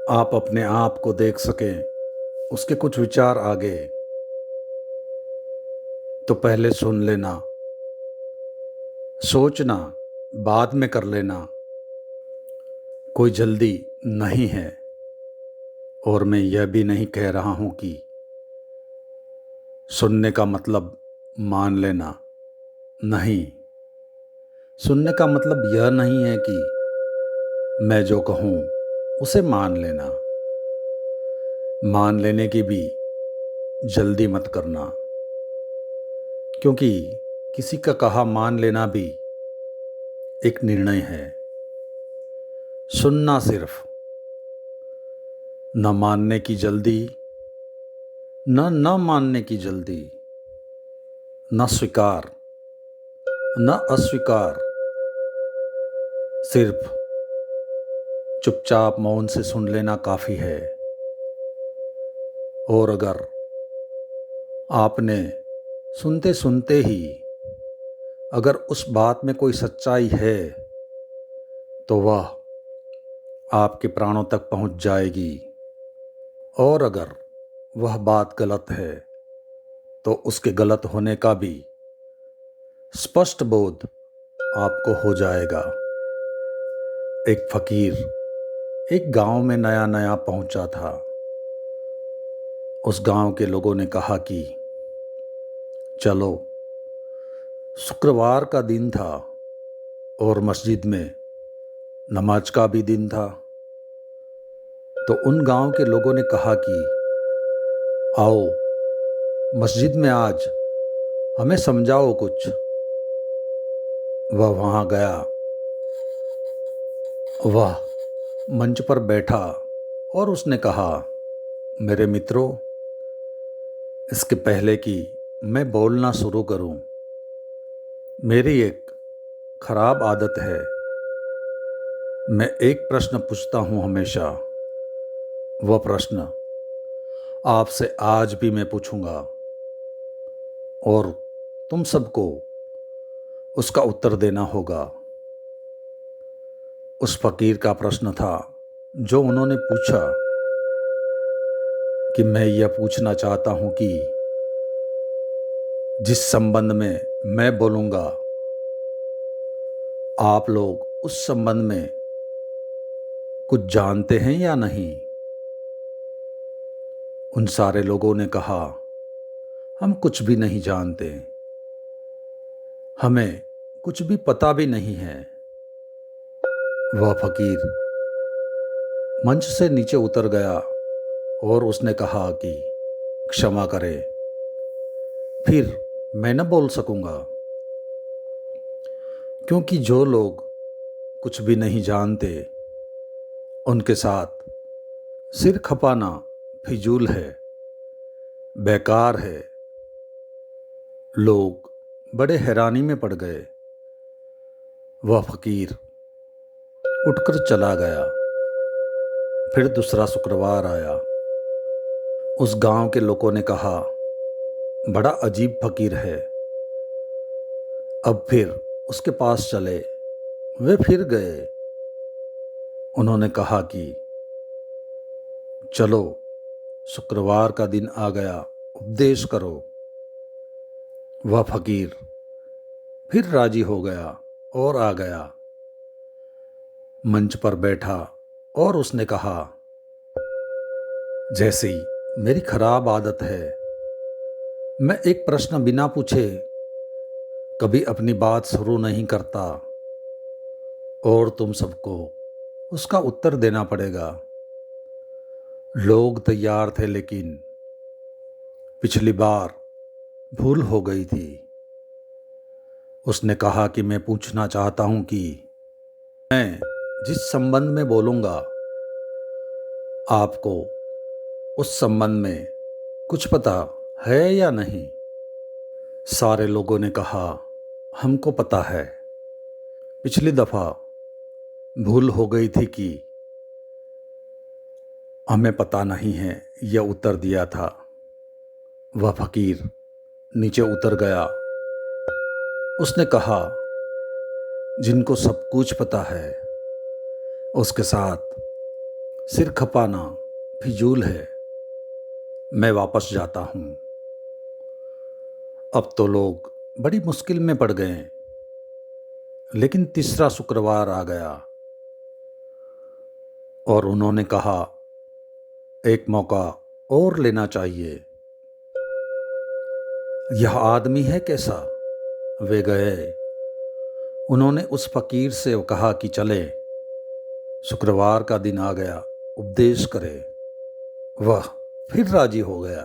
आप अपने आप को देख सकें, उसके कुछ विचार आगे, तो पहले सुन लेना। सोचना बाद में कर लेना। कोई जल्दी नहीं है। और मैं यह भी नहीं कह रहा हूं कि सुनने का मतलब मान लेना। नहीं, सुनने का मतलब यह नहीं है कि मैं जो कहूं उसे मान लेना। मान लेने की भी जल्दी मत करना, क्योंकि किसी का कहा मान लेना भी एक निर्णय है। सुनना सिर्फ, न मानने की जल्दी, न मानने की जल्दी, न स्वीकार, न अस्वीकार, सिर्फ चुपचाप मौन से सुन लेना काफ़ी है। और अगर आपने सुनते सुनते ही अगर उस बात में कोई सच्चाई है, तो वह आपके प्राणों तक पहुंच जाएगी। और अगर वह बात गलत है, तो उसके गलत होने का भी स्पष्ट बोध आपको हो जाएगा। एक फकीर एक गांव में नया नया पहुंचा था। उस गांव के लोगों ने कहा कि चलो, शुक्रवार का दिन था और मस्जिद में नमाज का भी दिन था। तो उन गांव के लोगों ने कहा कि आओ, मस्जिद में आज हमें समझाओ कुछ। वह वहां गया। वह मंच पर बैठा और उसने कहा, मेरे मित्रों, इसके पहले कि मैं बोलना शुरू करूं, मेरी एक खराब आदत है। मैं एक प्रश्न पूछता हूं हमेशा। वह प्रश्न आपसे आज भी मैं पूछूंगा, और तुम सबको उसका उत्तर देना होगा। उस फकीर का प्रश्न था जो उन्होंने पूछा कि मैं यह पूछना चाहता हूं कि जिस संबंध में मैं बोलूंगा, आप लोग उस संबंध में कुछ जानते हैं या नहीं। उन सारे लोगों ने कहा, हम कुछ भी नहीं जानते, हमें कुछ भी पता भी नहीं है। वह फकीर मंच से नीचे उतर गया और उसने कहा कि क्षमा करें, फिर मैं न बोल सकूंगा। क्योंकि जो लोग कुछ भी नहीं जानते, उनके साथ सिर खपाना फिजूल है, बेकार है। लोग बड़े हैरानी में पड़ गए। वह फकीर उठकर चला गया। फिर दूसरा शुक्रवार आया। उस गांव के लोगों ने कहा, बड़ा अजीब फकीर है। अब फिर उसके पास चले। वे फिर गए। उन्होंने कहा कि चलो, शुक्रवार का दिन आ गया, उपदेश करो। वह फकीर फिर राजी हो गया और आ गया। मंच पर बैठा और उसने कहा, जैसी मेरी खराब आदत है, मैं एक प्रश्न बिना पूछे कभी अपनी बात शुरू नहीं करता, और तुम सबको उसका उत्तर देना पड़ेगा। लोग तैयार थे, लेकिन पिछली बार भूल हो गई थी। उसने कहा कि मैं पूछना चाहता हूं कि मैं जिस संबंध में बोलूंगा, आपको उस संबंध में कुछ पता है या नहीं। सारे लोगों ने कहा, हमको पता है। पिछली दफा भूल हो गई थी कि हमें पता नहीं है, यह उत्तर दिया था। वह फकीर नीचे उतर गया। उसने कहा, जिनको सब कुछ पता है, उसके साथ सिर खपाना फिजूल है, मैं वापस जाता हूँ। अब तो लोग बड़ी मुश्किल में पड़ गए, लेकिन तीसरा शुक्रवार आ गया और उन्होंने कहा, एक मौका और लेना चाहिए। यह आदमी है कैसा? वे गए। उन्होंने उस फकीर से कहा कि चले, शुक्रवार का दिन आ गया, उपदेश करे। वह फिर राजी हो गया।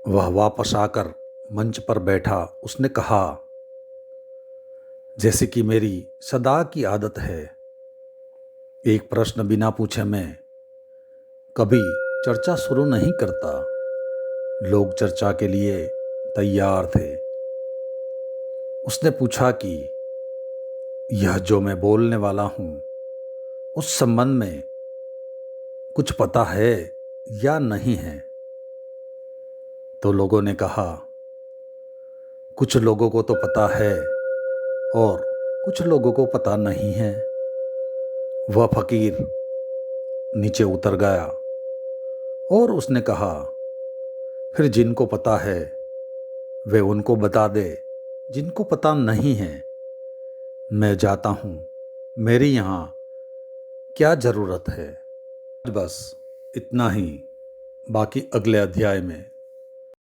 वह वापस आकर मंच पर बैठा। उसने कहा, जैसे कि मेरी सदा की आदत है, एक प्रश्न बिना पूछे मैं कभी चर्चा शुरू नहीं करता। लोग चर्चा के लिए तैयार थे। उसने पूछा कि यह जो मैं बोलने वाला हूँ, उस संबंध में कुछ पता है या नहीं है? तो लोगों ने कहा, कुछ लोगों को तो पता है और कुछ लोगों को पता नहीं है। वह फकीर नीचे उतर गया और उसने कहा, फिर जिनको पता है वे उनको बता दे, जिनको पता नहीं है। मैं जाता हूँ, मेरी यहाँ क्या ज़रूरत है। बस इतना ही, बाकी अगले अध्याय में।